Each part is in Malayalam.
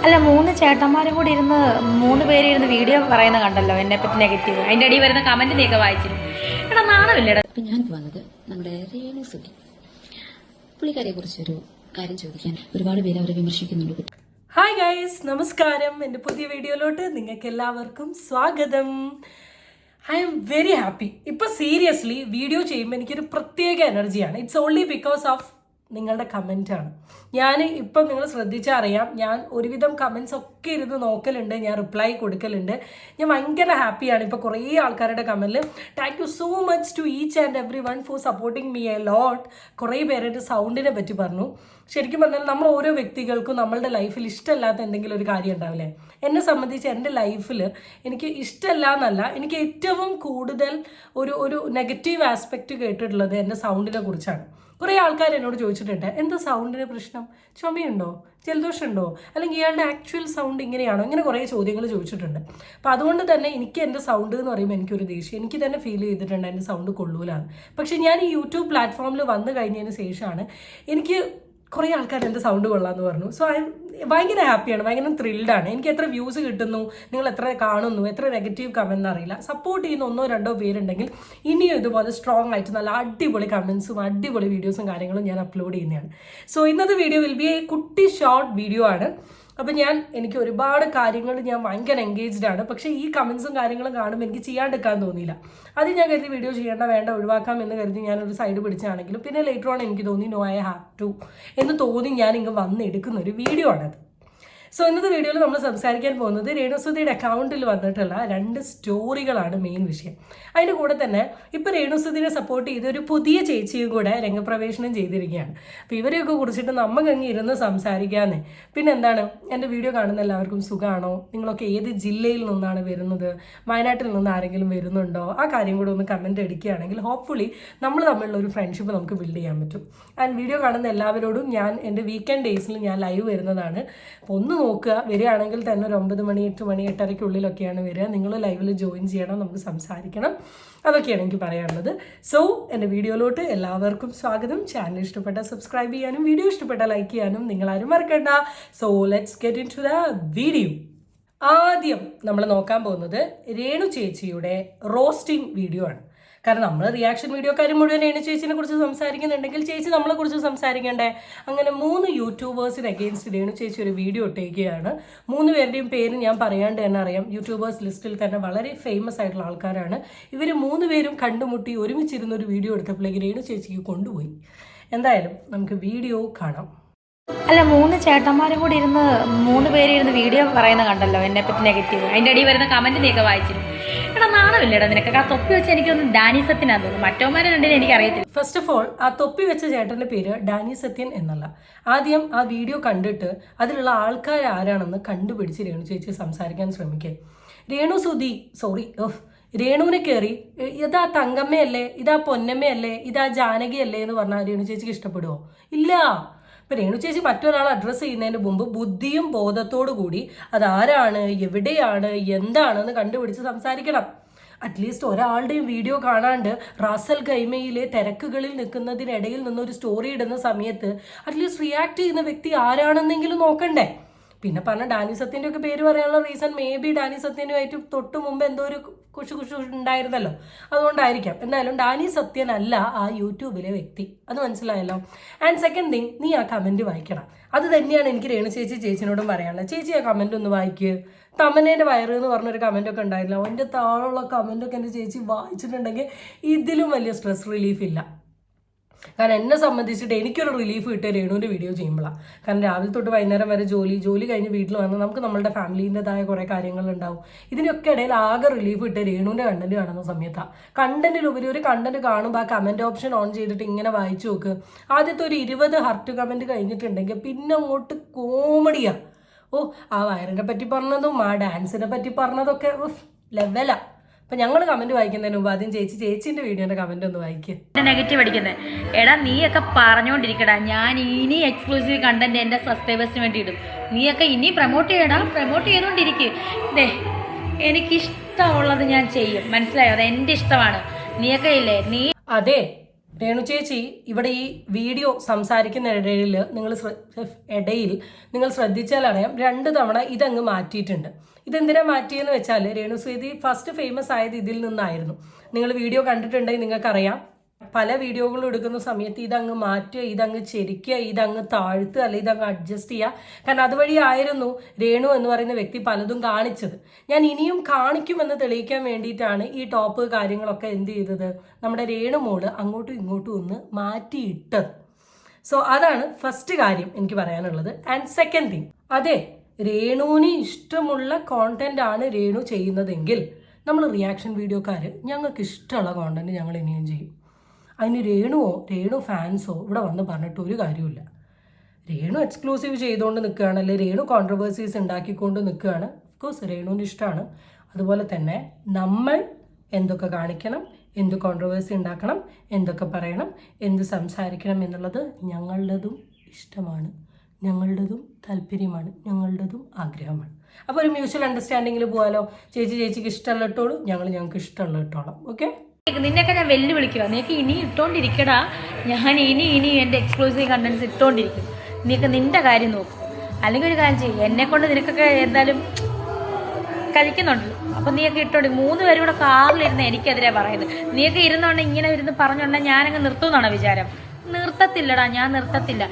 അല്ല, 3 ചേട്ടന്മാരും കൂടി ഇരുന്ന് 3 പേര് ഇരുന്ന് വീഡിയോ പറയുന്ന കണ്ടല്ലോ എന്നെ പറ്റി നെഗറ്റീവ്. അതിന്റെ അടിയിൽ വരുന്ന കമന്റ് നീക്കെ വായിച്ചിരുന്നു. എടാ നാണമില്ലടാ. അപ്പൊ ഞാൻ വന്നത് നമ്മുടെ രേണു സുധി പുള്ളിക്കാരെ കുറിച്ചൊരു കാര്യം ചോദിക്കാൻ. ഒരുപാട് പേര് അവരെ വിമർശിക്കുന്നുണ്ട്. ഹായ് ഗൈസ്, നമസ്കാരം. എൻ്റെ പുതിയ വീഡിയോയിലോട്ട് നിങ്ങൾക്ക് എല്ലാവർക്കും സ്വാഗതം. I am very happy. ഇപ്പം സീരിയസ്ലി വീഡിയോ ചെയ്യുമ്പോൾ എനിക്കൊരു പ്രത്യേക എനർജിയാണ്. ഇറ്റ്സ് ഓൺലി ബിക്കോസ് ഓഫ് നിങ്ങളുടെ കമൻറ്റാണ്. ഞാൻ ഇപ്പം നിങ്ങൾ ശ്രദ്ധിച്ചാൽ അറിയാം, ഞാൻ ഒരുവിധം കമൻസ് ഒക്കെ ഇരുന്ന് നോക്കലുണ്ട്, ഞാൻ റിപ്ലൈ കൊടുക്കലുണ്ട്. ഞാൻ ഭയങ്കര ഹാപ്പിയാണ്. ഇപ്പോൾ കുറേ ആൾക്കാരുടെ കമൻറ്റിൽ thank you so much to each and every one for supporting me a lot. കുറേ പേരുടെ സൗണ്ടിനെ പറ്റി പറഞ്ഞു. ശരിക്കും പറഞ്ഞാൽ നമ്മൾ ഓരോ വ്യക്തികൾക്കും നമ്മളുടെ ലൈഫിൽ ഇഷ്ടമല്ലാത്ത എന്തെങ്കിലും ഒരു കാര്യം ഉണ്ടാവില്ലേ? എന്നെ സംബന്ധിച്ച് എൻ്റെ ലൈഫിൽ എനിക്ക് ഇഷ്ടമല്ല എന്നല്ല, എനിക്ക് ഏറ്റവും കൂടുതൽ ഒരു നെഗറ്റീവ് ആസ്പെക്റ്റ് കേട്ടിട്ടുള്ളത് എൻ്റെ സൗണ്ടിനെ കുറിച്ചാണ്. കുറേ ആൾക്കാർ എന്നോട് ചോദിച്ചിട്ടുണ്ട്, എന്താ സൗണ്ടിന് പ്രശ്നം, ചുമയുണ്ടോ, ജലദോഷമുണ്ടോ, അല്ലെങ്കിൽ ഇയാളുടെ ആക്ച്വൽ സൗണ്ട് ഇങ്ങനെയാണോ, ഇങ്ങനെ കുറേ ചോദ്യങ്ങൾ ചോദിച്ചിട്ടുണ്ട്. അപ്പോൾ അതുകൊണ്ട് തന്നെ എനിക്ക് എൻ്റെ സൗണ്ട് എന്ന് പറയുമ്പോൾ എനിക്കൊരു ദേഷ്യം, എനിക്ക് തന്നെ ഫീൽ ചെയ്തിട്ടുണ്ട് എൻ്റെ സൗണ്ട് കൊള്ളൂലാണ്. പക്ഷേ ഞാൻ ഈ യൂട്യൂബ് പ്ലാറ്റ്ഫോമിൽ വന്നു കഴിഞ്ഞതിന് ശേഷമാണ് എനിക്ക് കുറേ ആൾക്കാർ എൻ്റെ സൗണ്ട് കൊള്ളാമെന്ന് പറഞ്ഞു. സോ ഭയങ്കര ഹാപ്പിയാണ്, ഭയങ്കര ത്രില്ഡാണ്. എനിക്ക് എത്ര വ്യൂസ് കിട്ടുന്നു, നിങ്ങൾ എത്ര കാണുന്നു, എത്ര നെഗറ്റീവ് കമൻറ്റ് അറിയില്ല, സപ്പോർട്ട് ചെയ്യുന്ന 1-2 പേരുണ്ടെങ്കിൽ ഇനിയും ഇതുപോലെ സ്ട്രോങ് ആയിട്ട് നല്ല അടിപൊളി കമൻസും അടിപൊളി വീഡിയോസും കാര്യങ്ങളും ഞാൻ അപ്ലോഡ് ചെയ്യുന്നതാണ്. സോ ഇന്നത്തെ വീഡിയോ വിൽ ബി എ കുട്ടി ഷോർട്ട് വീഡിയോ ആണ്. അപ്പം എനിക്ക് ഒരുപാട് കാര്യങ്ങൾ ഞാൻ ഭയങ്കര എൻഗേജ്ഡ് ആണ്. പക്ഷേ ഈ കമൻസും കാര്യങ്ങളും കാണുമ്പോൾ എനിക്ക് ചെയ്യാണ്ടിരിക്കാൻ തോന്നിയില്ല. അത് ഞാൻ കരുതി വീഡിയോ വേണ്ട ഒഴിവാക്കാം എന്ന് കരുതി ഞാനൊരു സൈഡ് പിടിച്ചാണെങ്കിലും പിന്നെ ലേറ്റർ ഓൺ എനിക്ക് തോന്നി നോ ഐ ഹാവ് ടു എന്ന് തോന്നി ഞാൻ ഇങ്ങ് വന്ന് എടുക്കുന്ന ഒരു വീഡിയോ ആണത്. സോ ഇന്നത്തെ വീഡിയോയിൽ നമ്മൾ സംസാരിക്കാൻ പോകുന്നത് രേണുസുധിയുടെ അക്കൗണ്ടിൽ വന്നിട്ടുള്ള 2 സ്റ്റോറികളാണ് മെയിൻ വിഷയം. അതിൻ്റെ കൂടെ തന്നെ ഇപ്പോൾ രേണുസുധിനെ സപ്പോർട്ട് ചെയ്ത് ഒരു പുതിയ ചേച്ചിയും കൂടെ രംഗപ്രവേശനം ചെയ്തിരിക്കുകയാണ്. അപ്പോൾ ഇവരെയൊക്കെ കുറിച്ചിട്ട് നമുക്കങ്ങ് ഇരുന്ന് സംസാരിക്കാമെന്നേ. പിന്നെ എന്താണ്, എൻ്റെ വീഡിയോ കാണുന്ന എല്ലാവർക്കും സുഖമാണോ, നിങ്ങളൊക്കെ ഏത് ജില്ലയിൽ നിന്നാണ് വരുന്നത്, വയനാട്ടിൽ നിന്ന് ആരെങ്കിലും വരുന്നുണ്ടോ, ആ കാര്യം കൂടെ ഒന്ന് കമൻറ്റ് അടിക്കുകയാണെങ്കിൽ ഹോപ്പ്ഫുള്ളി നമ്മൾ തമ്മിലുള്ള ഒരു ഫ്രണ്ട്ഷിപ്പ് നമുക്ക് ബിൽഡ് ചെയ്യാൻ പറ്റും. ആൻഡ് വീഡിയോ കാണുന്ന എല്ലാവരോടും ഞാൻ എൻ്റെ വീക്കെൻഡ് ഡേയ്സിൽ ഞാൻ ലൈവ് വരുന്നതാണ്. അപ്പോൾ ഒന്ന് നോക്കുക, വരികയാണെങ്കിൽ തന്നെ ഒരു 9 മണി 8 മണി 8:30 വരിക. നിങ്ങൾ ലൈവിൽ ജോയിൻ ചെയ്യണം, നമുക്ക് സംസാരിക്കണം. അതൊക്കെയാണ് എനിക്ക് പറയാനുള്ളത്. സോ എൻ്റെ വീഡിയോയിലോട്ട് എല്ലാവർക്കും സ്വാഗതം. ചാനൽ ഇഷ്ടപ്പെട്ടാൽ സബ്സ്ക്രൈബ് ചെയ്യാനും വീഡിയോ ഇഷ്ടപ്പെട്ടാൽ ലൈക്ക് ചെയ്യാനും നിങ്ങളാരും മറക്കണ്ട. So let's get into the video. ആദ്യം നമ്മൾ നോക്കാൻ പോകുന്നത് രേണു ചേച്ചിയുടെ റോസ്റ്റിംഗ് വീഡിയോ ആണ്. കാരണം നമ്മൾ റിയാക്ഷൻ വീഡിയോക്കാരും മുഴുവൻ രേണു ചേച്ചിനെ കുറിച്ച് സംസാരിക്കുന്നുണ്ടെങ്കിൽ ചേച്ചി നമ്മളെ കുറിച്ച് സംസാരിക്കണ്ടേ? അങ്ങനെ 3 യൂട്യൂബേഴ്സിന് അഗെയിൻസ്റ്റ് രേണു ചേച്ചി ഒരു വീഡിയോ ഇട്ടേക്കുകയാണ്. 3 പേരുടെയും പേര് ഞാൻ പറയാണ്ട് തന്നെ അറിയാം. യൂട്യൂബേഴ്സ് ലിസ്റ്റിൽ തന്നെ വളരെ ഫേമസ് ആയിട്ടുള്ള ആൾക്കാരാണ്. ഇവർ 3 പേരും കണ്ടുമുട്ടി ഒരുമിച്ചിരുന്ന ഒരു വീഡിയോ എടുത്തപ്പോഴേക്ക് രേണു ചേച്ചിക്ക് കൊണ്ടുപോയി. എന്തായാലും നമുക്ക് വീഡിയോ കാണാം. അല്ല, 3 ചേട്ടന്മാരും കൂടി ഇരുന്ന് 3 പേര് ഇരുന്ന് വീഡിയോ പറയുന്ന കണ്ടല്ലോ എന്നെ പറ്റി നെഗറ്റീവ്. അതിന്റെ അടിയിൽ വരുന്ന കമന്റ് നീക്കെ വായിച്ചിരുന്നു. എടാ നാണമില്ലടാ നിനക്ക്. ആ തൊപ്പി വെച്ച് എനിക്കൊന്ന് ഡാനി സത്യനാന്ന് തോന്നുന്നു, മറ്റോമാരെ രണ്ടിനും എനിക്ക് അറിയത്തില്ല. ഫസ്റ്റ് ഓഫ് ഓൾ, ആ തൊപ്പി വെച്ച ചേട്ടൻ്റെ പേര് ഡാനി സത്യൻ എന്നല്ല. ആദ്യം ആ വീഡിയോ കണ്ടിട്ട് അതിലുള്ള ആൾക്കാർ ആരാണെന്ന് കണ്ടുപിടിച്ച് രേണു ചേച്ചി സംസാരിക്കാൻ ശ്രമിക്കുക. രേണുവിനെ കയറി ഇതാ തങ്കമ്മയല്ലേ, ഇതാ പൊന്നമ്മയല്ലേ, ഇതാ ജാനകിയല്ലേ എന്ന് പറഞ്ഞാൽ രേണു ചേച്ചിക്ക് ഇഷ്ടപ്പെടുമോ? ഇല്ല. ഇപ്പം രേണു ചേച്ചി മറ്റൊരാളെ അഡ്രസ്സ് ചെയ്യുന്നതിന് മുമ്പ് ബുദ്ധിയും ബോധത്തോടു കൂടി അതാരാണ്, എവിടെയാണ്, എന്താണെന്ന് കണ്ടുപിടിച്ച് സംസാരിക്കണം. അറ്റ്ലീസ്റ്റ് ഒരാളുടെയും വീഡിയോ കാണാണ്ട് റാസൽ ഖൈമയിലെ തിരക്കുകളിൽ നിൽക്കുന്നതിനിടയിൽ നിന്നൊരു സ്റ്റോറി ഇടുന്ന സമയത്ത് അറ്റ്ലീസ്റ്റ് റിയാക്ട് ചെയ്യുന്ന വ്യക്തി ആരാണെന്നെങ്കിലും നോക്കണ്ടേ? പിന്നെ പറഞ്ഞ ഡാനി സത്യൻ്റെ ഒക്കെ പേര് പറയാനുള്ള റീസൺ മേ ബി ഡാനി സത്യനുമായിട്ട് തൊട്ട് മുമ്പ് എന്തോ ഒരു കുശു ഉണ്ടായിരുന്നല്ലോ, അതുകൊണ്ടായിരിക്കാം. എന്തായാലും ഡാനി സത്യൻ അല്ല ആ യൂട്യൂബിലെ വ്യക്തി, അത് മനസ്സിലായല്ലോ. ആൻഡ് സെക്കൻഡ് തിങ്, നീ ആ കമൻറ്റ് വായിക്കണം. അത് തന്നെയാണ് എനിക്ക് രേണു ചേച്ചിനോടും പറയാനുള്ളത്. ചേച്ചി ആ കമൻറ്റ് ഒന്ന് വായിക്കുക. തമനേൻ്റെ വയറ് എന്ന് പറഞ്ഞൊരു കമൻറ്റൊക്കെ ഉണ്ടായിരുന്നല്ലോ, അതിൻ്റെ താഴെയുള്ള കമൻറ്റൊക്കെ എൻ്റെ ചേച്ചി വായിച്ചിട്ടുണ്ടെങ്കിൽ ഇതിലും വലിയ സ്ട്രെസ് റിലീഫ് ഇല്ല. കാരണം എന്നെ സംബന്ധിച്ചിട്ട് എനിക്കൊരു റിലീഫ് കിട്ടിയ രേണുവിൻ്റെ വീഡിയോ ചെയ്യുമ്പോഴാണ്. കാരണം രാവിലെ തൊട്ട് വൈകുന്നേരം വരെ ജോലി കഴിഞ്ഞ് വീട്ടിൽ വന്ന് നമുക്ക് നമ്മളുടെ ഫാമിലീൻ്റെതായ കുറേ കാര്യങ്ങളുണ്ടാവും. ഇതിനൊക്കെ ഇടയിൽ ആകെ റിലീഫ് കിട്ടിയ രേണുവിൻ്റെ കണ്ടന്റ് കാണുന്ന സമയത്താണ്. കണ്ടന്റിലുപരി ഒരു കണ്ടന്റ് കാണുമ്പോൾ ആ കമൻറ്റ് ഓപ്ഷൻ ഓൺ ചെയ്തിട്ട് ഇങ്ങനെ വായിച്ചു നോക്ക്. ആദ്യത്തെ ഒരു 20 ഹർട്ട് കമൻറ്റ് കഴിഞ്ഞിട്ടുണ്ടെങ്കിൽ പിന്നെ അങ്ങോട്ട് കോമഡിയാണ്. ആ വയറിനെ പറ്റി പറഞ്ഞതും ആ ഡാൻസിനെ പറ്റി പറഞ്ഞതൊക്കെ ലെവലാണ്. അപ്പം ഞങ്ങൾ കമൻറ്റ് വായിക്കുന്നതിന് മുമ്പ് ആദ്യം ചേച്ചിൻ്റെ വീഡിയോൻ്റെ കമൻറ്റ് ഒന്ന് വായിക്കുക. നെഗറ്റീവ് അടിക്കുന്നത് എടാ നീയൊക്കെ പറഞ്ഞുകൊണ്ടിരിക്കടാ, ഞാൻ ഇനി എക്സ്ക്ലൂസീവ് കണ്ടന്റ് എൻ്റെ സബ്സ്ക്രൈബേഴ്സിന് വേണ്ടി ഇടും. നീയൊക്കെ ഇനി പ്രൊമോട്ട് ചെയ്തുകൊണ്ടിരിക്കുക. എനിക്കിഷ്ടമുള്ളത് ഞാൻ ചെയ്യും, മനസ്സിലായോ? അത് എൻ്റെ ഇഷ്ടമാണ്. നീയൊക്കെ ഇല്ലേ, അതെ, രേണു ചേച്ചി ഇവിടെ ഈ വീഡിയോ സംസാരിക്കുന്ന ഇടയിൽ നിങ്ങൾ ശ്രദ്ധിച്ചാൽ അറിയാം 2 തവണ ഇതങ്ങ് മാറ്റിയിട്ടുണ്ട്. ഇതെന്തിനാ മാറ്റിയെന്ന് വെച്ചാൽ രേണു സുധി ഫസ്റ്റ് ഫേമസ് ആയത് ഇതിൽ നിന്നായിരുന്നു. നിങ്ങൾ വീഡിയോ കണ്ടിട്ടുണ്ടെങ്കിൽ നിങ്ങൾക്കറിയാം, പല വീഡിയോകൾ എടുക്കുന്ന സമയത്ത് ഇതങ്ങ് മാറ്റുക, ഇതങ്ങ് ചെരിക്കുക, ഇതങ്ങ് താഴ്ത്തുക, അല്ലെങ്കിൽ ഇതങ്ങ് അഡ്ജസ്റ്റ് ചെയ്യുക. കാരണം അതുവഴി ആയിരുന്നു രേണു എന്ന് പറയുന്ന വ്യക്തി പലതും കാണിച്ചത്. ഞാൻ ഇനിയും കാണിക്കുമെന്ന് തെളിയിക്കാൻ വേണ്ടിയിട്ടാണ് ഈ ടോപ്പ് കാര്യങ്ങളൊക്കെ എന്ത് ചെയ്തത്, നമ്മുടെ രേണു മോള് അങ്ങോട്ടും ഇങ്ങോട്ടും ഒന്ന് മാറ്റിയിട്ടത്. സോ അതാണ് ഫസ്റ്റ് കാര്യം എനിക്ക് പറയാനുള്ളത്. ആൻഡ് സെക്കൻഡ് തിങ്, അതെ, രേണുവിന് ഇഷ്ടമുള്ള കോണ്ടന്റ് ആണ് രേണു ചെയ്യുന്നതെങ്കിൽ നമ്മൾ റിയാക്ഷൻ വീഡിയോക്കാർ ഞങ്ങൾക്ക് ഇഷ്ടമുള്ള കോണ്ടന്റ് ഞങ്ങൾ ഇനിയും ചെയ്യും. അതിന് രേണു ഫാൻസോ ഇവിടെ വന്ന് പറഞ്ഞിട്ട് ഒരു കാര്യമില്ല. രേണു എക്സ്ക്ലൂസീവ് ചെയ്തുകൊണ്ട് നിൽക്കുകയാണ്, അല്ലെങ്കിൽ രേണു കോൺട്രവേഴ്സീസ് ഉണ്ടാക്കിക്കൊണ്ട് നിൽക്കുകയാണ്. ഓഫ്കോഴ്സ് രേണുവിൻ്റെ ഇഷ്ടമാണ്. അതുപോലെ തന്നെ നമ്മൾ എന്തൊക്കെ കാണിക്കണം, എന്ത് കോൺട്രവേഴ്സി ഉണ്ടാക്കണം, എന്തൊക്കെ പറയണം, എന്ത് സംസാരിക്കണം എന്നുള്ളത് ഞങ്ങളുടേതും ഇഷ്ടമാണ്, ഞങ്ങളുടേതും താല്പര്യമാണ്, ഞങ്ങളുടേതും ആഗ്രഹമാണ്. അപ്പോൾ ഒരു മ്യൂച്വൽ അണ്ടർസ്റ്റാൻഡിങ്ങിൽ പോകാലോ. ചേച്ചിക്ക് ഇഷ്ടമുള്ള ഇട്ടോളൂ, ഞങ്ങൾക്ക് ഇഷ്ടമുള്ള ഇട്ടോളാം. ഓക്കെ, നിന്നെയൊക്കെ ഞാൻ വെല്ലുവിളിക്കുക. നീക്ക് ഇനി ഇട്ടോണ്ടിരിക്കടാ, ഞാൻ ഇനി എൻ്റെ എക്സ്ക്ലൂസീവ് കണ്ടന്റ്സ് ഇട്ടോണ്ടിരിക്കും. നീക്ക് നിന്റെ കാര്യം നോക്കും. അല്ലെങ്കിൽ ഒരു കാര്യം ചെയ്യും, എന്നെ കൊണ്ട് നിനക്കൊക്കെ എന്തായാലും കഴിക്കുന്നുണ്ടല്ലോ, അപ്പം നീയൊക്കെ ഇട്ടോണ്ടി. 3 പേരും കൂടെ കാറിലിരുന്ന് എനിക്കെതിരെ പറയുന്നത്. നീയൊക്കെ ഇരുന്നോണ്ട് ഇങ്ങനെ ഇരുന്ന് പറഞ്ഞോണ്ടാ ഞാനങ്ങ് നിർത്തുമെന്നാണ് വിചാരം. നിർത്തത്തില്ലടാ, ഞാൻ നിർത്തത്തില്ല.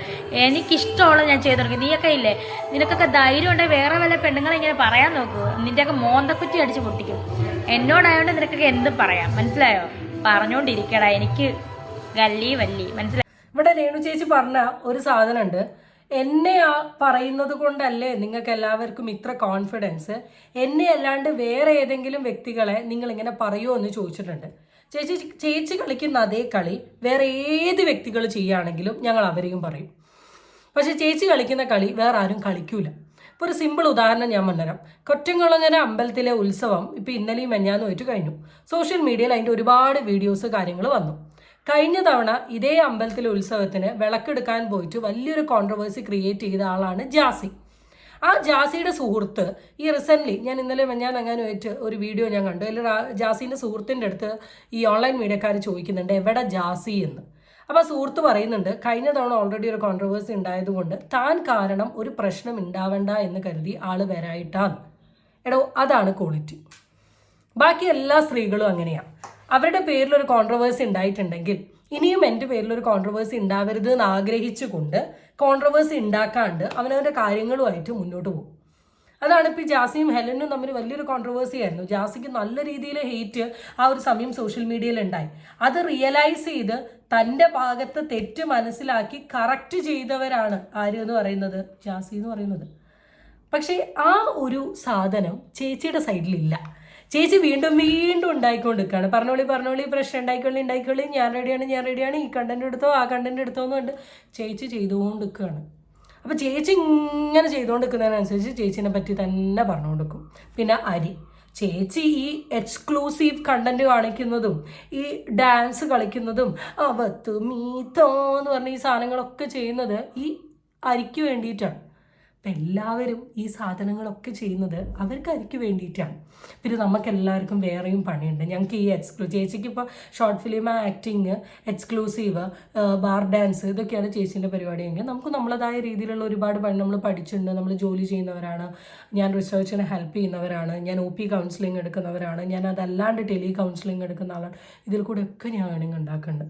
എനിക്കിഷ്ടമുള്ള ഞാൻ ചെയ്തു കൊടുക്കും. നീയൊക്കെ ഇല്ലേ, നിനക്കൊക്കെ ധൈര്യം ഉണ്ടെങ്കിൽ വേറെ വല്ല പെണ്ണുങ്ങളെ ഇങ്ങനെ പറയാൻ നോക്കൂ. നിന്റെയൊക്കെ മോന്തക്കുറ്റി അടിച്ച് പൊട്ടിക്കും. എന്നോടായോണ്ട് നിനക്കൊക്കെ എന്തും പറയാം, മനസ്സിലായോ? പറഞ്ഞോണ്ടിരിക്കടാ, എനിക്ക് വല്ലി മനസ്സിലായോ? ഇവിടെ രേണു ചേച്ചി പറഞ്ഞ ഒരു സാധനമുണ്ട്. എന്നെ പറയുന്നത് കൊണ്ടല്ലേ നിങ്ങൾക്ക് എല്ലാവർക്കും ഇത്ര കോൺഫിഡൻസ്, എന്നെ അല്ലാണ്ട് വേറെ ഏതെങ്കിലും വ്യക്തികളെ നിങ്ങൾ ഇങ്ങനെ പറയുമോ എന്ന് ചോദിച്ചിട്ടുണ്ട്. ചേച്ചി കളിക്കുന്ന അതേ കളി വേറെ ഏത് വ്യക്തികൾ ചെയ്യുകയാണെങ്കിലും ഞങ്ങൾ അവരെയും പറയും. പക്ഷെ ചേച്ചി കളിക്കുന്ന കളി വേറെ ആരും കളിക്കൂല. ഇപ്പോൾ ഒരു സിമ്പിൾ ഉദാഹരണം ഞാൻ പറഞ്ഞുതരാം. കൊറ്റംകുളങ്ങര അമ്പലത്തിലെ ഉത്സവം ഇപ്പോൾ ഇന്നലെയും മെഞ്ഞാന്ന് പോയിട്ട് കഴിഞ്ഞു. സോഷ്യൽ മീഡിയയിൽ അതിൻ്റെ ഒരുപാട് വീഡിയോസ് കാര്യങ്ങൾ വന്നു. കഴിഞ്ഞ തവണ ഇതേ അമ്പലത്തിലെ ഉത്സവത്തിന് വിളക്കെടുക്കാൻ പോയിട്ട് വലിയൊരു കോൺട്രവേഴ്സി ക്രിയേറ്റ് ചെയ്ത ആളാണ് ജാസി. ആ ജാസിയുടെ സുഹൃത്ത് ഈ റീസെൻ്റ്ലി ഞാൻ അങ്ങനെ പോയിട്ട് ഒരു വീഡിയോ ഞാൻ കണ്ടു. അതിൽ ജാസീൻ്റെ സുഹൃത്തിൻ്റെ അടുത്ത് ഈ ഓൺലൈൻ മീഡിയക്കാർ ചോദിക്കുന്നുണ്ട് എവിടെ ജാസി എന്ന്. അപ്പോൾ സുഹൃത്ത് പറയുന്നുണ്ട് കഴിഞ്ഞ തവണ ഓൾറെഡി ഒരു കോൺട്രവേഴ്സി ഉണ്ടായതുകൊണ്ട് താൻ കാരണം ഒരു പ്രശ്നം ഉണ്ടാവണ്ട എന്ന് കരുതി ആൾ വരായിട്ടാണ്. എടോ, അതാണ് ക്വാളിറ്റി. ബാക്കി എല്ലാ സ്ത്രീകളും അങ്ങനെയാണ്. അവരുടെ പേരിലൊരു കോൺട്രവേഴ്സി ഉണ്ടായിട്ടുണ്ടെങ്കിൽ ഇനിയും എൻ്റെ പേരിലൊരു കോൺട്രവേഴ്സി ഉണ്ടാവരുത് എന്ന് ആഗ്രഹിച്ചുകൊണ്ട് കോൺട്രവേഴ്സി ഉണ്ടാക്കാണ്ട് അവനവൻ്റെ കാര്യങ്ങളുമായിട്ട് മുന്നോട്ട് പോകും. അതാണ് ഇപ്പോൾ ജാസിയും ഹെലനും തമ്മിൽ വലിയൊരു കോൺട്രവേഴ്സി ആയിരുന്നു. ജാസിക്ക് നല്ല രീതിയിൽ ഹെയ്റ്റ് ആ ഒരു സമയം സോഷ്യൽ മീഡിയയിൽ ഉണ്ടായി. അത് റിയലൈസ് ചെയ്ത് തൻ്റെ ഭാഗത്ത് തെറ്റ് മനസ്സിലാക്കി കറക്റ്റ് ചെയ്തവരാണ് ആര് എന്ന് പറയുന്നത്, ജാസി എന്ന് പറയുന്നത്. പക്ഷേ ആ ഒരു സാധനം ചേച്ചിയുടെ സൈഡിലില്ല. ചേച്ചി വീണ്ടും ഉണ്ടായിക്കൊണ്ടിരിക്കുകയാണ്. പറഞ്ഞോളി പ്രശ്നം ഉണ്ടായിക്കൊള്ളി, ഞാൻ റെഡിയാണ്, ഈ കണ്ടന്റ് എടുത്തോ ആ കണ്ടന്റ് എടുത്തോ എന്ന് കണ്ട് ചേച്ചി ചെയ്തുകൊണ്ടിരിക്കുകയാണ്. അപ്പോൾ ചേച്ചി ഇങ്ങനെ ചെയ്തുകൊണ്ടിരിക്കുന്നതിനനുസരിച്ച് ചേച്ചീനെ പറ്റി തന്നെ പറഞ്ഞുകൊണ്ടിരിക്കും. പിന്നെ ചേച്ചി ഈ എക്സ്ക്ലൂസീവ് കണ്ടന്റ് കാണിക്കുന്നതും ഈ ഡാൻസ് കളിക്കുന്നതും അവത്ത് മീത്തോ എന്ന് പറഞ്ഞ ഈ സാധനങ്ങളൊക്കെ ചെയ്യുന്നത് ഈ അരിക്ക് വേണ്ടിയിട്ടാണ്. അപ്പം എല്ലാവരും ഈ സാധനങ്ങളൊക്കെ ചെയ്യുന്നത് അവർക്ക് അരിക്ക് വേണ്ടിയിട്ടാണ്. പിന്നെ നമുക്കെല്ലാവർക്കും വേറെയും പണിയുണ്ട്. ഞങ്ങൾക്ക് ഈ ചേച്ചിക്ക് ഇപ്പോൾ short film, acting, exclusive, bar dance ഇതൊക്കെയാണ് ചേച്ചീൻ്റെ പരിപാടിയെങ്കിൽ നമുക്ക് നമ്മളതായ രീതിയിലുള്ള ഒരുപാട് പണി നമ്മൾ പഠിച്ചിട്ടുണ്ട്. നമ്മൾ ജോലി ചെയ്യുന്നവരാണ്, ഞാൻ റിസർച്ചിന് ഹെൽപ്പ് ചെയ്യുന്നവരാണ്, ഞാൻ OP കൗൺസിലിംഗ് എടുക്കുന്നവരാണ്, ഞാൻ അതല്ലാണ്ട് ടെലി കൗൺസിലിംഗ് എടുക്കുന്ന ആളാണ്. ഇതിൽ കൂടെ ഒക്കെ ഞാൻ ഏണിങ് ഉണ്ടാക്കുന്നുണ്ട്.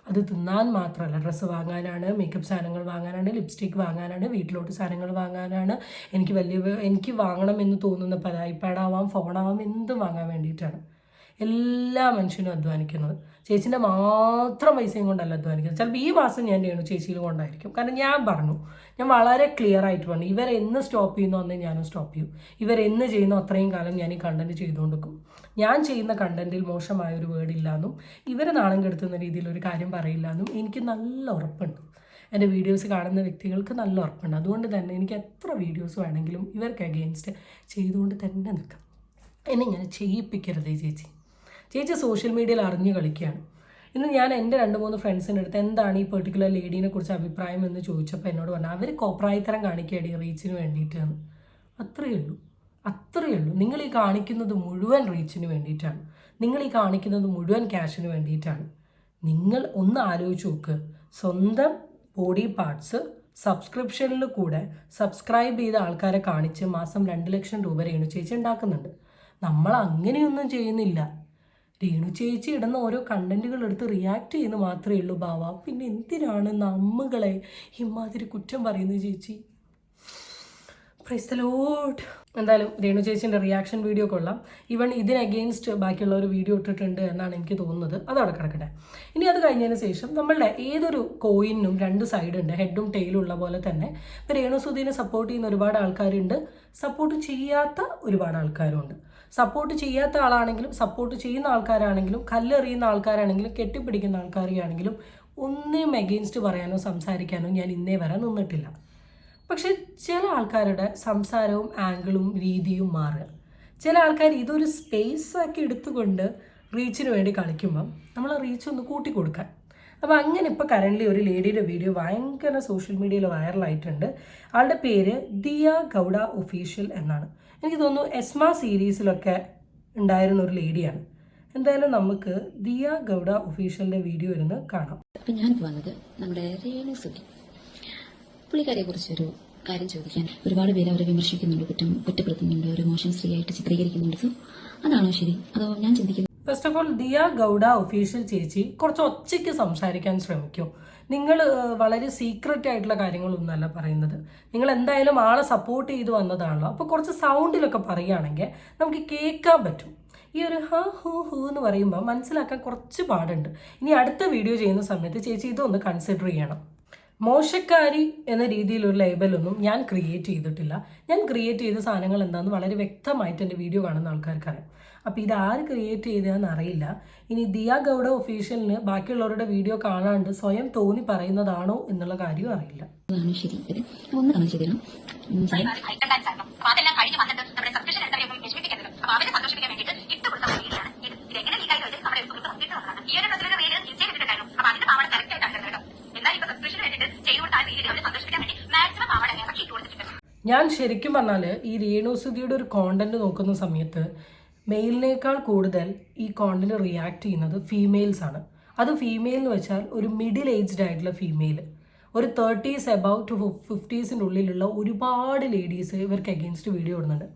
അത് തിന്നാൻ മാത്രമല്ല, ഡ്രസ്സ് വാങ്ങാനാണ്, മേക്കപ്പ് സാധനങ്ങൾ വാങ്ങാനാണ്, ലിപ്സ്റ്റിക്ക് വാങ്ങാനാണ്, വീട്ടിലോട്ട് സാധനങ്ങൾ വാങ്ങാനാണ്, എനിക്ക് വാങ്ങണമെന്ന് തോന്നുന്ന ഐപാഡാവാം, ഫോണാവാം, എന്തും വാങ്ങാൻ വേണ്ടിയിട്ടാണ് എല്ലാ മനുഷ്യനും അധ്വാനിക്കുന്നത്. ചേച്ചീൻ്റെ മാത്രം പൈസയും കൊണ്ടല്ല അധ്വാനിക്കുന്നത്. ചിലപ്പോൾ ഈ മാസം ഞാൻ ചേച്ചിയിൽ കൊണ്ടായിരിക്കും. കാരണം ഞാൻ വളരെ ക്ലിയർ ആയിട്ട് പറഞ്ഞു, ഇവരെന്ന് സ്റ്റോപ്പ് ചെയ്യുന്നു അന്ന് ഞാനും സ്റ്റോപ്പ് ചെയ്യും. ഇവരെന്ന് ചെയ്യുന്നു അത്രയും കാലം ഞാൻ ഈ കണ്ടന്റ് ചെയ്തുകൊണ്ടിരിക്കും. ഞാൻ ചെയ്യുന്ന കണ്ടന്റിൽ മോശമായ ഒരു വേർഡ് ഇല്ലാന്നും ഇവരെ നാണം കെടുത്തുന്ന രീതിയിൽ ഒരു കാര്യം പറയില്ല എന്നും എനിക്ക് നല്ല ഉറപ്പുണ്ട്. എൻ്റെ വീഡിയോസ് കാണുന്ന വ്യക്തികൾക്ക് നല്ല ഉറപ്പുണ്ട്. അതുകൊണ്ട് തന്നെ എനിക്ക് എത്ര വീഡിയോസ് വേണമെങ്കിലും ഇവർക്ക് അഗെയിൻസ്റ്റ് ചെയ്തുകൊണ്ട് തന്നെ നിൽക്കാം. എന്നെ ഇങ്ങനെ ചെയ്യിപ്പിക്കരുതേ ചേച്ചി സോഷ്യൽ മീഡിയയിൽ അറിഞ്ഞ് കളിക്കുകയാണ്. ഇന്ന് ഞാൻ എൻ്റെ 2-3 ഫ്രണ്ട്സിൻ്റെ അടുത്ത് എന്താണ് ഈ പെർട്ടിക്കുലർ ലേഡീനെ കുറിച്ച് അഭിപ്രായം എന്ന് ചോദിച്ചപ്പോൾ എന്നോട് പറഞ്ഞു അവർ കോപ്രായത്തരം കാണിക്കുകയാണ് റീച്ചിന് വേണ്ടിയിട്ടാണ്. അത്രയേ ഉള്ളൂ. നിങ്ങൾ ഈ കാണിക്കുന്നത് മുഴുവൻ റീച്ചിന് വേണ്ടിയിട്ടാണ്. നിങ്ങൾ ഈ കാണിക്കുന്നത് മുഴുവൻ ക്യാഷിന് വേണ്ടിയിട്ടാണ്. നിങ്ങൾ ഒന്ന് ആലോചിച്ച് നോക്ക്. സ്വന്തം ബോഡി പാർട്സ് സബ്സ്ക്രിപ്ഷനിൽ കൂടെ സബ്സ്ക്രൈബ് ചെയ്ത ആൾക്കാരെ കാണിച്ച് മാസം 2 ലക്ഷം രൂപ രേണു ചേച്ചി ഉണ്ടാക്കുന്നുണ്ട്. നമ്മൾ അങ്ങനെയൊന്നും ചെയ്യുന്നില്ല. രേണു ചേച്ചി ഇടുന്ന ഓരോ കണ്ടന്റുകൾ എടുത്ത് റിയാക്ട് ചെയ്യുന്ന മാത്രമേ ഉള്ളൂ ബാവ. പിന്നെ എന്തിനാണ് നമ്മകളെ ഇമാതിരി കുറ്റം പറയുന്നത് ചേച്ചി? Praise the Lord. എന്തായാലും രേണു ചേച്ചിൻ്റെ റിയാക്ഷൻ വീഡിയോ കൊള്ളാം. ഈവൻ ഇതിന് അഗെയിൻസ്റ്റ് ബാക്കിയുള്ള ഒരു വീഡിയോ ഇട്ടിട്ടുണ്ട് എന്നാണ് എനിക്ക് തോന്നുന്നത്. അതവിടെ കിടക്കട്ടെ. ഇനി അത് കഴിഞ്ഞതിന് ശേഷം നമ്മളുടെ ഏതൊരു കോയിനും 2 സൈഡ് ഉണ്ട്, ഹെഡും ടെയിലും ഉള്ള പോലെ തന്നെ ഇപ്പോൾ രേണു സുധീനെ സപ്പോർട്ട് ചെയ്യുന്ന ഒരുപാട് ആൾക്കാരുണ്ട്, സപ്പോർട്ട് ചെയ്യാത്ത ഒരുപാട് ആൾക്കാരുണ്ട്. സപ്പോർട്ട് ചെയ്യാത്ത ആളാണെങ്കിലും സപ്പോർട്ട് ചെയ്യുന്ന ആൾക്കാരാണെങ്കിലും കല്ലെറിയുന്ന ആൾക്കാരാണെങ്കിലും കെട്ടിപ്പിടിക്കുന്ന ആൾക്കാരെയാണെങ്കിലും ഒന്നിനും അഗെയിൻസ്റ്റ് പറയാനോ സംസാരിക്കാനോ ഞാൻ ഇന്നേ വരെ നിന്നിട്ടില്ല. പക്ഷെ ചില ആൾക്കാരുടെ സംസാരവും ആംഗിളും രീതിയും മാറുക. ചില ആൾക്കാർ ഇതൊരു സ്പേസ് ആക്കി എടുത്തുകൊണ്ട് റീച്ചിന് വേണ്ടി കളിക്കുമ്പം നമ്മൾ ആ റീച്ച് ഒന്ന് കൂട്ടി കൊടുക്കാൻ. അപ്പോൾ അങ്ങനെ ഇപ്പോൾ കറൻ്റ്ലി ഒരു ലേഡിയുടെ വീഡിയോ ഭയങ്കര സോഷ്യൽ മീഡിയയിൽ വൈറലായിട്ടുണ്ട്. ആളുടെ പേര് ദിയ ഗൗഡ ഒഫീഷ്യൽ എന്നാണ്. എനിക്ക് തോന്നുന്നു എസ്മ സീരീസിലൊക്കെ ഉണ്ടായിരുന്ന ഒരു ലേഡിയാണ്. എന്തായാലും നമുക്ക് ദിയ ഗൗഡ ഒഫീഷ്യലിൻ്റെ വീഡിയോ ഇരുന്ന് കാണാം. അപ്പം ഞാനിപ്പോൾ വന്നത് നമ്മുടെ രേണു സുധി പുള്ളിക്കാരിയെ കുറിച്ചൊരു കാര്യം ചോദിക്കാൻ. ഒരുപാട് പേര് അവരെ വിമർശിക്കുന്നുണ്ട്, കുറ്റപ്പെടുത്തുന്നുണ്ട്, ഒരു മോശം സ്ത്രീയായിട്ട് ചിത്രീകരിക്കുന്നുണ്ട്. സോ അതാണോ ശരി? അതോ ഞാൻ ചിന്തിക്കുന്നത്? First of all Diya Gowda official ചേച്ചി കുറച്ച് ഒച്ചയ്ക്ക് സംസാരിക്കാൻ ശ്രമിക്കും. നിങ്ങൾ വളരെ സീക്രട്ട് ആയിട്ടുള്ള കാര്യങ്ങളൊന്നുമല്ല പറയുന്നത്. നിങ്ങൾ എന്തായാലും ആളെ സപ്പോർട്ട് ചെയ്ത് വന്നതാണല്ലോ. അപ്പോൾ കുറച്ച് സൗണ്ടിലൊക്കെ പറയുകയാണെങ്കിൽ നമുക്ക് കേൾക്കാൻ പറ്റും. ഈ ഒരു ഹാ ഹൂ ഹൂ എന്ന് പറയുമ്പോൾ മനസ്സിലാക്കാൻ കുറച്ച് പാടുണ്ട്. ഇനി അടുത്ത വീഡിയോ ചെയ്യുന്ന സമയത്ത് ചേച്ചി ഇതൊന്ന് കൺസിഡർ ചെയ്യണം. മോശക്കാരി എന്ന രീതിയിലൊരു ലേബലൊന്നും ഞാൻ ക്രിയേറ്റ് ചെയ്തിട്ടില്ല. ഞാൻ ക്രിയേറ്റ് ചെയ്ത സാധനങ്ങൾ എന്താണെന്ന് വളരെ വ്യക്തമായിട്ട് എൻ്റെ വീഡിയോ കാണുന്ന ആൾക്കാർക്കറിയാം. അപ്പോൾ ഇത് ആര് ക്രിയേറ്റ് ചെയ്തതെന്ന് അറിയില്ല. ഇനി ദിയ ഗൗഡ ഒഫീഷ്യലിന് ബാക്കിയുള്ളവരുടെ വീഡിയോ കാണാണ്ട് സ്വയം തോന്നി പറയുന്നതാണോ എന്നുള്ള കാര്യം അറിയില്ല. അതാണ് ശരി. ഒന്ന് കാണിച്ചു തരണം. ഞാൻ ശരിക്കും പറഞ്ഞാൽ ഈ രേണു സുധിയുടെ ഒരു കോണ്ടന്റ് നോക്കുന്ന സമയത്ത് മെയിലിനേക്കാൾ കൂടുതൽ ഈ കോണ്ടന്റ് റിയാക്ട് ചെയ്യുന്നത് ഫീമെയിൽസ് ആണ്. അത് ഫീമെയിൽ എന്ന് വെച്ചാൽ ഒരു മിഡിൽ ഏജ്ഡ് ആയിട്ടുള്ള ഫീമെയിൽ, ഒരു 30s above to 50s ഉള്ളിലുള്ള ഒരുപാട് ലേഡീസ് ഇവർക്ക് അഗെയിൻസ്റ്റ് വീഡിയോ ഇടുന്നുണ്ട്.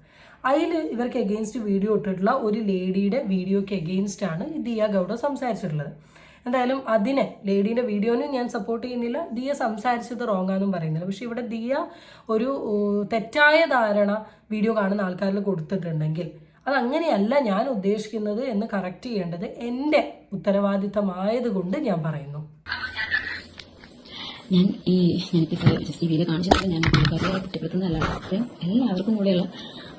അതിൽ ഇവർക്ക് അഗെയിൻസ്റ്റ് വീഡിയോ ഇട്ടിട്ടുള്ള ഒരു ലേഡിയുടെ വീഡിയോയ്ക്ക് അഗെയിൻസ്റ്റ് ആണ് ദിയ ഗൗഡ സംസാരിച്ചിട്ടുള്ളത്. എന്തായാലും അതിനെ ലേഡീൻ്റെ വീഡിയോനും ഞാൻ സപ്പോർട്ട് ചെയ്യുന്നില്ല, ദിയ സംസാരിച്ചത് റോങ് ആണെന്നും പറയുന്നില്ല. പക്ഷെ ഇവിടെ ദിയ ഒരു തെറ്റായ ധാരണ വീഡിയോ കാണുന്ന ആൾക്കാരിൽ കൊടുത്തിട്ടുണ്ടെങ്കിൽ അതങ്ങനെയല്ല ഞാൻ ഉദ്ദേശിക്കുന്നത് എന്ന് കറക്റ്റ് ചെയ്യേണ്ടത് എൻ്റെ ഉത്തരവാദിത്തമായതുകൊണ്ട് ഞാൻ പറയുന്നു. ഞാനിപ്പോൾ ജസ്റ്റ് ഈ വീഡിയോ കാണിച്ചപ്പോൾ ഞാൻ പുള്ളിക്കാരിയെ കുറ്റപ്പെടുത്തുന്നതല്ല. എല്ലാവർക്കും കൂടെയുള്ള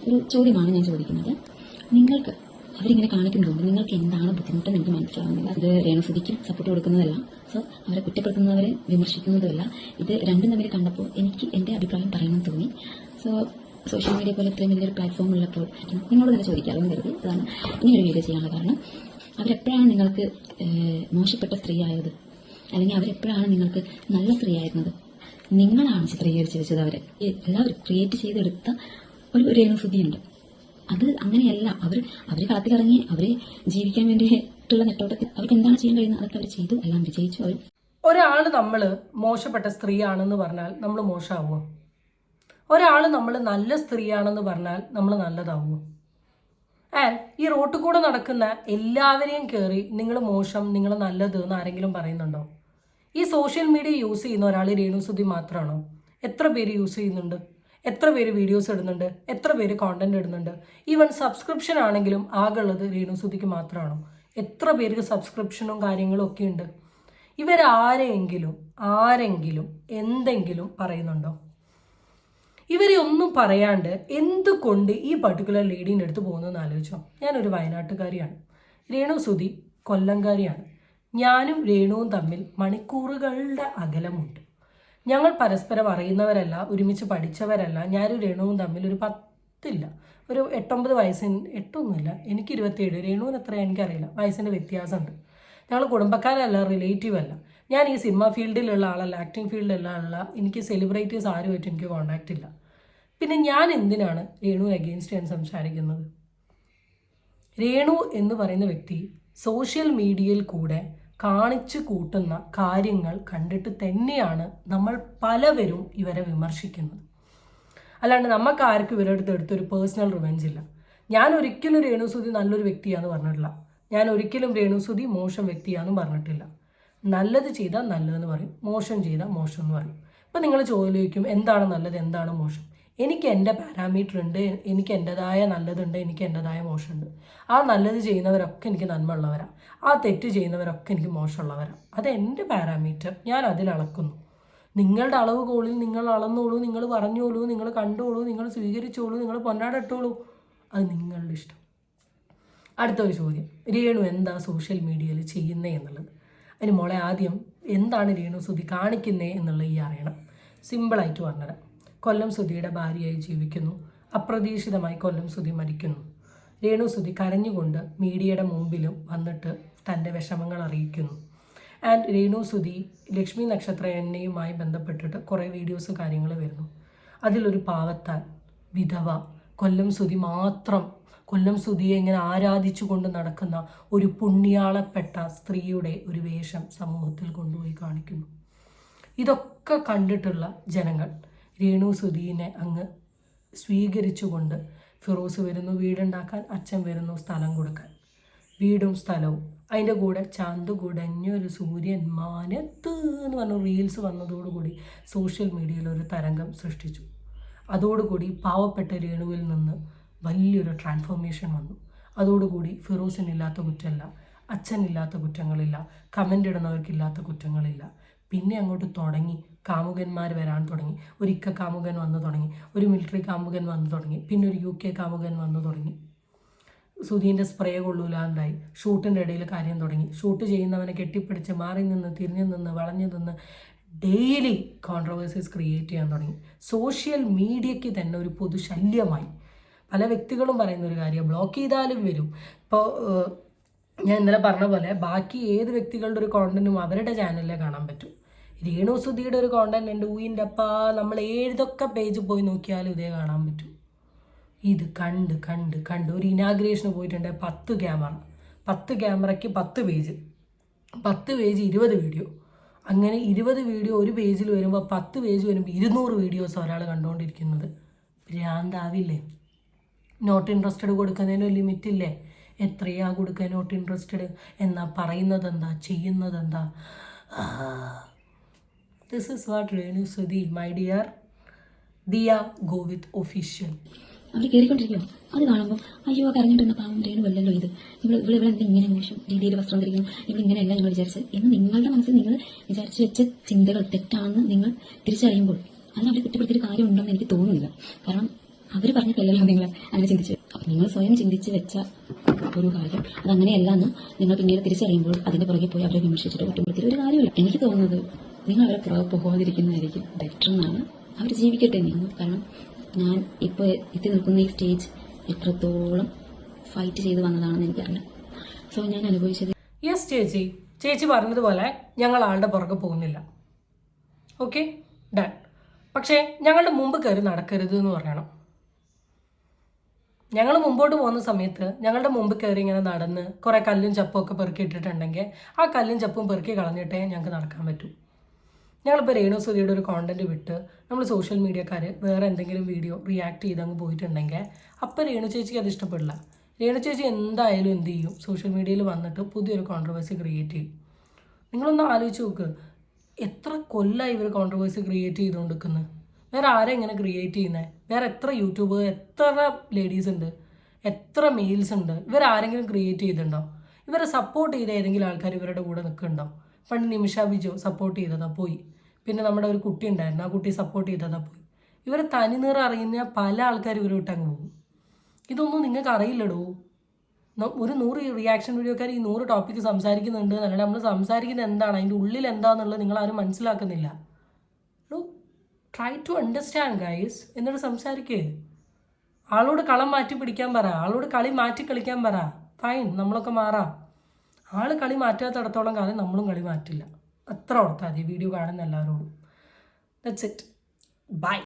ഒരു ചോദ്യമാണ് ഞാൻ ചോദിക്കുന്നത്. നിങ്ങൾക്ക് അവരിങ്ങനെ കാണിക്കുന്നുണ്ട്, നിങ്ങൾക്ക് എന്താണ് ബുദ്ധിമുട്ട് നിങ്ങൾക്ക് മനസ്സിലാവുന്നില്ല. ഇത് രേണുസുധിക്കും സപ്പോർട്ട് കൊടുക്കുന്നതല്ല, സോ അവരെ കുറ്റപ്പെടുത്തുന്നവരെ വിമർശിക്കുന്നതുമല്ല. ഇത് രണ്ടും തമ്മിൽ കണ്ടപ്പോൾ എനിക്ക് എൻ്റെ അഭിപ്രായം പറയണമെന്ന് തോന്നി. സോ സോഷ്യൽ മീഡിയ പോലെ ഇത്രയും വലിയൊരു പ്ലാറ്റ്ഫോം ഉള്ളപ്പോൾ നിങ്ങളോട് തന്നെ ചോദിക്കാമെന്ന് കരുതി അതാണ് ഇങ്ങനൊരു വീഡിയോ ചെയ്യാനുള്ള കാരണം. അവരെപ്പോഴാണ് നിങ്ങൾക്ക് മോശപ്പെട്ട സ്ത്രീ ആയത്, അല്ലെങ്കിൽ അവരെപ്പോഴാണ് നിങ്ങൾക്ക് നല്ല സ്ത്രീ ആയിരുന്നത്? നിങ്ങളാണ് ചിത്രീകരിച്ച് വെച്ചത്. അവരെ എല്ലാവരും ക്രിയേറ്റ് ചെയ്തെടുത്ത ഒരു രേണുസുധിയുണ്ട്. അത് അങ്ങനെയല്ല. അവർ കളത്തിലിറങ്ങി അവരെ ജീവിക്കാൻ വേണ്ടിയിട്ടുള്ള നെട്ടോട്ടത്തിൽ അവർക്ക് എന്താണ് ചെയ്യാൻ കഴിയുന്നത് അതൊക്കെ അവർ ചെയ്തു, എല്ലാം വിജയിച്ചു. അവർ ഒരാൾ നമ്മൾ മോശപ്പെട്ട സ്ത്രീയാണെന്ന് പറഞ്ഞാൽ നമ്മൾ മോശമാവുമോ? ഒരാൾ നമ്മൾ നല്ല സ്ത്രീയാണെന്ന് പറഞ്ഞാൽ നമ്മൾ നല്ലതാവുമോ? ആൻഡ് ഈ റോട്ടിൽ കൂടെ നടക്കുന്ന എല്ലാവരെയും കയറി നിങ്ങൾ മോശം, നിങ്ങൾ നല്ലത് എന്ന് ആരെങ്കിലും പറയുന്നുണ്ടോ? ഈ സോഷ്യൽ മീഡിയ യൂസ് ചെയ്യുന്ന ഒരാൾ രേണുസുധി മാത്രമാണോ? എത്ര പേര് യൂസ് ചെയ്യുന്നുണ്ട്? എത്ര പേര് വീഡിയോസ് ഇടുന്നുണ്ട്? എത്ര പേര് കോണ്ടന്റ് ഇടുന്നുണ്ട്? ഈവൻ സബ്സ്ക്രിപ്ഷൻ ആണെങ്കിലും ആകുള്ളത് രേണുസുധിക്ക് മാത്രമാണോ? എത്ര പേർക്ക് സബ്സ്ക്രിപ്ഷനും കാര്യങ്ങളും ഒക്കെ ഉണ്ട്? ഇവരാരെങ്കിലും എന്തെങ്കിലും പറയുന്നുണ്ടോ? ഇവരെ ഒന്നും പറയാണ്ട് എന്തുകൊണ്ട് ഈ പർട്ടിക്കുലർ ലേഡീൻ്റെ അടുത്ത് പോകുന്നതെന്ന് ആലോചിച്ചോ. ഞാനൊരു വയനാട്ടുകാരിയാണ്, രേണുസുധി കൊല്ലംകാരിയാണ്. ഞാനും രേണുവും തമ്മിൽ മണിക്കൂറുകളുടെ അകലമുണ്ട്. ഞങ്ങൾ പരസ്പരം അറിയുന്നവരല്ല, ഒരുമിച്ച് പഠിച്ചവരല്ല. ഞാനും രേണുവും തമ്മിൽ ഒരു 8-9 വയസ്സിന് 8ഒന്നുമില്ല, എനിക്ക് 27, രേണുവിന് എത്രയാണ് എനിക്കറിയില്ല, വയസ്സിൻ്റെ വ്യത്യാസമുണ്ട്. ഞങ്ങൾ കുടുംബക്കാരല്ല, റിലേറ്റീവ് അല്ല. ഞാൻ ഈ സിനിമ ഫീൽഡിലുള്ള ആളല്ല, ആക്ടിങ് ഫീൽഡിലുള്ള ആളല്ല. എനിക്ക് സെലിബ്രിറ്റീസ് ആരുമായിട്ട് എനിക്ക് കോണ്ടാക്റ്റ് ഇല്ല. പിന്നെ ഞാൻ എന്തിനാണ് രേണുവിന് അഗെയിൻസ്റ്റ് ഞാൻ സംസാരിക്കുന്നത്? രേണു എന്ന് പറയുന്ന വ്യക്തി സോഷ്യൽ മീഡിയയിൽ കൂടെ കാണിച്ചു കൂട്ടുന്ന കാര്യങ്ങൾ കണ്ടിട്ട് തന്നെയാണ് നമ്മൾ പലവരും ഇവരെ വിമർശിക്കുന്നത്. അല്ലാണ്ട് നമുക്ക് ആർക്കും ഇവരുടെ അടുത്തൊരു പേഴ്സണൽ റിവെഞ്ച് ഇല്ല. ഞാൻ ഒരിക്കലും രേണുസുതി നല്ലൊരു വ്യക്തിയാന്ന് പറഞ്ഞിട്ടില്ല. ഞാൻ ഒരിക്കലും രേണുസുതി മോശം വ്യക്തിയാണെന്ന് പറഞ്ഞിട്ടില്ല. നല്ലത് ചെയ്താൽ നല്ലതെന്ന് പറയും, മോശം ചെയ്താൽ മോശം എന്ന് പറയും. ഇപ്പം നിങ്ങൾ ചോദിക്കും എന്താണ് നല്ലത് എന്താണ് മോശം. എനിക്ക് എൻ്റെ പാരാമീറ്റർ ഉണ്ട്, എനിക്ക് എൻ്റെതായ നല്ലതുണ്ട്, എനിക്ക് എൻ്റെതായ മോശമുണ്ട്. ആ നല്ലത് ചെയ്യുന്നവരൊക്കെ എനിക്ക് നന്മ ഉള്ളവരാണ്, ആ തെറ്റ് ചെയ്യുന്നവരൊക്കെ എനിക്ക് മോശമുള്ളവരാണ്. അത് എൻ്റെ പാരാമീറ്റർ, ഞാൻ അതിൽ അളക്കുന്നു. നിങ്ങളുടെ അളവ് കോളിൽ നിങ്ങൾ അളന്നോളൂ, നിങ്ങൾ പറഞ്ഞോളൂ, നിങ്ങൾ കണ്ടോളൂ, നിങ്ങൾ സ്വീകരിച്ചോളൂ, നിങ്ങൾ പൊന്നാടിട്ടോളൂ, അത് നിങ്ങളുടെ ഇഷ്ടം. അടുത്തൊരു ചോദ്യം, രേണു എന്താ സോഷ്യൽ മീഡിയയിൽ ചെയ്യുന്നേ എന്നുള്ളത്. അതിന് മോളെ ആദ്യം എന്താണ് രേണുസുതി കാണിക്കുന്നേ എന്നുള്ളത് ഈ അറിയണം. സിമ്പിളായിട്ട് പറഞ്ഞുതരാം. കൊല്ലം സുധിയുടെ ഭാര്യയായി ജീവിക്കുന്നു. അപ്രതീക്ഷിതമായി കൊല്ലം സുധി മരിക്കുന്നു. രേണുസുതി കരഞ്ഞുകൊണ്ട് മീഡിയയുടെ മുമ്പിലും വന്നിട്ട് തൻ്റെ വിഷമങ്ങൾ അറിയിക്കുന്നു. ആൻഡ് രേണുസുതി ലക്ഷ്മി നക്ഷത്ര എണ്ണയുമായി ബന്ധപ്പെട്ടിട്ട് കുറേ വീഡിയോസ് കാര്യങ്ങൾ വരുന്നു. അതിലൊരു പാവത്താൻ വിധവ കൊല്ലം സുധി മാത്രം, കൊല്ലം സുധിയെ ഇങ്ങനെ ആരാധിച്ചു കൊണ്ട് നടക്കുന്ന ഒരു പുണ്യാളപ്പെട്ട സ്ത്രീയുടെ ഒരു വേഷം സമൂഹത്തിൽ കൊണ്ടുപോയി കാണിക്കുന്നു. ഇതൊക്കെ കണ്ടിട്ടുള്ള ജനങ്ങൾ രേണുസുധീനെ അങ്ങ് സ്വീകരിച്ചുകൊണ്ട് ഫിറോസ് വരുന്നു വീടുണ്ടാക്കാൻ, അച്ഛൻ വരുന്നു സ്ഥലം കൊടുക്കാൻ. വീടും സ്ഥലവും അതിൻ്റെ കൂടെ ചാന്ത് കുടഞ്ഞൊരു സൂര്യൻ മാനത്ത് എന്ന് പറഞ്ഞ റീൽസ് വന്നതോടുകൂടി സോഷ്യൽ മീഡിയയിൽ ഒരു തരംഗം സൃഷ്ടിച്ചു. അതോടുകൂടി പാവപ്പെട്ട രേണുവിൽ നിന്ന് വലിയൊരു ട്രാൻസ്ഫോർമേഷൻ വന്നു. അതോടുകൂടി ഫിറോസിനില്ലാത്ത കുറ്റമില്ല, അച്ഛനില്ലാത്ത കുറ്റങ്ങളില്ല, കമൻ്റ് ഇടുന്നവർക്കില്ലാത്ത കുറ്റങ്ങളില്ല. പിന്നെ അങ്ങോട്ട് തുടങ്ങി കാമുകന്മാർ വരാൻ തുടങ്ങി. ഒരു ഇക്ക കാമുകൻ വന്നു തുടങ്ങി, ഒരു മിലിറ്ററി കാമുകൻ വന്നു തുടങ്ങി, പിന്നെ ഒരു UK കാമുകൻ വന്നു തുടങ്ങി. സുധീൻ്റെ സ്പ്രേ കൊള്ളൂലാണ്ടായി. ഷൂട്ടിൻ്റെ ഇടയിൽ കാര്യം തുടങ്ങി. ഷൂട്ട് ചെയ്യുന്നവനെ കെട്ടിപ്പിടിച്ച് മാറി നിന്ന് തിരിഞ്ഞു നിന്ന് വളഞ്ഞു നിന്ന് ഡെയിലി കോൺട്രവേഴ്സീസ് ക്രിയേറ്റ് ചെയ്യാൻ തുടങ്ങി. സോഷ്യൽ മീഡിയയ്ക്ക് തന്നെ ഒരു പൊതുശല്യമായി. പല വ്യക്തികളും പറയുന്നൊരു കാര്യം, ബ്ലോക്ക് ചെയ്താലും വരും. ഇപ്പോൾ ഞാൻ ഇന്നലെ പറഞ്ഞ പോലെ ബാക്കി ഏത് വ്യക്തികളുടെ ഒരു കോണ്ടന്റും അവരുടെ ചാനലിലെ കാണാൻ പറ്റും. രേണുസുധിയുടെ ഒരു കോണ്ടന്റ് ഉണ്ട്, ഊയിൻ്റെ അപ്പാ നമ്മൾ ഏതൊക്കെ പേജ് പോയി നോക്കിയാലും ഇതേ കാണാൻ പറ്റും. ഇത് കണ്ട് കണ്ട് കണ്ട് ഒരു ഇനാഗ്രേഷന് പോയിട്ടുണ്ട് 10 ക്യാമറ, 10 ക്യാമറയ്ക്ക് 10 പേജ്, 10 പേജ് 20 വീഡിയോ. അങ്ങനെ 20 വീഡിയോ ഒരു പേജിൽ വരുമ്പോൾ 10 പേജ് വരുമ്പോൾ 200 വീഡിയോസ് ഒരാൾ കണ്ടുകൊണ്ടിരിക്കുന്നത്. ഭ്രാന്താവില്ലേ? നോട്ട് ഇൻട്രസ്റ്റഡ് കൊടുക്കുന്നതിന് ഒരു ലിമിറ്റില്ലേ? എത്രയാ കൊടുക്കുക നോട്ട് ഇൻട്രസ്റ്റഡ്? എന്നാൽ പറയുന്നത് എന്താ, ചെയ്യുന്നത് എന്താ? This is what Renusudhi, my dear Diya go with official. അവർ കയറിക്കൊണ്ടിരിക്കുക. അത് കാണുമ്പോൾ അയ്യോ കരഞ്ഞിട്ടുന്ന പാവം രേണുവല്ലല്ലോ ഇത്, ഇവിടെ എന്താ ഇങ്ങനെ മോശം രീതിയിൽ വസ്ത്രം ധരിക്കുന്നു, ഇങ്ങനെയല്ല നിങ്ങൾ വിചാരിച്ചത് എന്ന് നിങ്ങളുടെ മനസ്സിൽ നിങ്ങൾ വിചാരിച്ചു വെച്ച ചിന്തകൾ തെറ്റാണെന്ന് നിങ്ങൾ തിരിച്ചറിയുമ്പോൾ അതിന് അവരെ കുറ്റപ്പെടുത്തിയൊരു കാര്യമുണ്ടെന്ന് എനിക്ക് തോന്നുന്നില്ല. കാരണം അവർ പറഞ്ഞിട്ടല്ലല്ലോ നിങ്ങൾ അങ്ങനെ ചിന്തിച്ചു. അപ്പം നിങ്ങൾ സ്വയം ചിന്തിച്ച് വെച്ച ഒരു കാര്യം അതങ്ങനെയല്ല എന്ന് നിങ്ങൾ പിന്നീട് തിരിച്ചറിയുമ്പോൾ അതിൻ്റെ പുറകെ പോയി അവരെ വിമർശിച്ചിട്ട് കുറ്റപ്പെടുത്തിയ ഒരു കാര്യമില്ല. എനിക്ക് തോന്നുന്നത് നിങ്ങൾ അവരെ പുറകെ പോകാതിരിക്കുന്നതായിരിക്കും ബെറ്റർ എന്നാണ്. അവർ ജീവിക്കട്ടെ നിങ്ങൾ. കാരണം ഞാൻ ഇപ്പോൾ എത്തി നിൽക്കുന്ന ഈ സ്റ്റേജ് എത്രത്തോളം ഫൈറ്റ് ചെയ്ത് വന്നതാണെന്ന് എനിക്കറിയാം. സോ ഞാൻ അനുഭവിച്ചത്. യെസ് ചേച്ചി പറഞ്ഞതുപോലെ ഞങ്ങൾ ആളുടെ പുറകെ പോകുന്നില്ല. Okay done. പക്ഷേ ഞങ്ങളുടെ മുമ്പ് കയറി നടക്കരുത് എന്ന് പറയണം. ഞങ്ങൾ മുമ്പോട്ട് പോകുന്ന സമയത്ത് ഞങ്ങളുടെ മുമ്പ് കയറി ഇങ്ങനെ നടന്ന് കുറേ കല്ലും ചപ്പും ഒക്കെ പെറുക്കി ഇട്ടിട്ടുണ്ടെങ്കിൽ ആ കല്ലും ചപ്പും പെറുക്കി കളഞ്ഞിട്ടേ ഞങ്ങൾക്ക് നടക്കാൻ പറ്റൂ. ഞങ്ങളിപ്പോൾ രേണുസുധിയുടെ ഒരു കോണ്ടന്റ് വിട്ട് നമ്മൾ സോഷ്യൽ മീഡിയക്കാർ വേറെ എന്തെങ്കിലും വീഡിയോ റിയാക്ട് ചെയ്തങ്ങ് പോയിട്ടുണ്ടെങ്കിൽ അപ്പോൾ രേണു ചേച്ചിക്ക് അത് ഇഷ്ടപ്പെടില്ല. രേണു ചേച്ചി എന്തായാലും എന്ത് ചെയ്യും, സോഷ്യൽ മീഡിയയിൽ വന്നിട്ട് പുതിയൊരു കോൺട്രവേഴ്സി ക്രിയേറ്റ് ചെയ്യും. നിങ്ങളൊന്ന് ആലോചിച്ച് നോക്ക്, എത്ര കൊല്ലമായി ഇവർ കോൺട്രവേഴ്സി ക്രിയേറ്റ് ചെയ്തുകൊണ്ടിരിക്കുന്നത്? വേറെ ആരെ ഇങ്ങനെ ക്രിയേറ്റ് ചെയ്യുന്നത്? വേറെ എത്ര യൂട്യൂബർ, എത്ര ലേഡീസ് ഉണ്ട്, എത്ര മെയിൽസ് ഉണ്ട്? ഇവരാരെങ്കിലും ക്രിയേറ്റ് ചെയ്തിട്ടുണ്ടോ? ഇവരെ സപ്പോർട്ട് ചെയ്ത ഏതെങ്കിലും ആൾക്കാർ ഇവരുടെ കൂടെ നിൽക്കുന്നുണ്ടോ? പണ്ട് നിമിഷ ബിജു സപ്പോർട്ട് ചെയ്തതാ പോയി. പിന്നെ നമ്മുടെ ഒരു കുട്ടി ഉണ്ടായിരുന്നു, ആ കുട്ടി സപ്പോർട്ട് ചെയ്തതാ പോയി. ഇവർ തനിനിറ അറിയുന്ന പല ആൾക്കാർ ഇവർ വിട്ടങ്ങ് പോകും. ഇതൊന്നും നിങ്ങൾക്ക് അറിയില്ലടോ. ഒരു 100 റിയാക്ഷൻ വീഡിയോക്കാർ ഈ 100 ടോപ്പിക്ക് സംസാരിക്കുന്നുണ്ട് എന്നല്ല, നമ്മൾ സംസാരിക്കുന്നത് എന്താണ്, അതിൻ്റെ ഉള്ളിൽ എന്താണെന്നുള്ളത് നിങ്ങളാരും മനസ്സിലാക്കുന്നില്ല. Try to understand guys. എന്നിട്ട് സംസാരിക്കേ. ആളോട് കളം മാറ്റി പിടിക്കാൻ പറ, ആളോട് കളി മാറ്റി കളിക്കാൻ പറ. ഫൈൻ, നമ്മളൊക്കെ മാറാം. ആൾ കളി മാറ്റാത്തിടത്തോളം കാലം നമ്മളും കളി മാറ്റില്ല. അത്ര ഓർത്താൽ മതി വീഡിയോ കാണുന്ന എല്ലാവരോടും. That's it. ബൈ.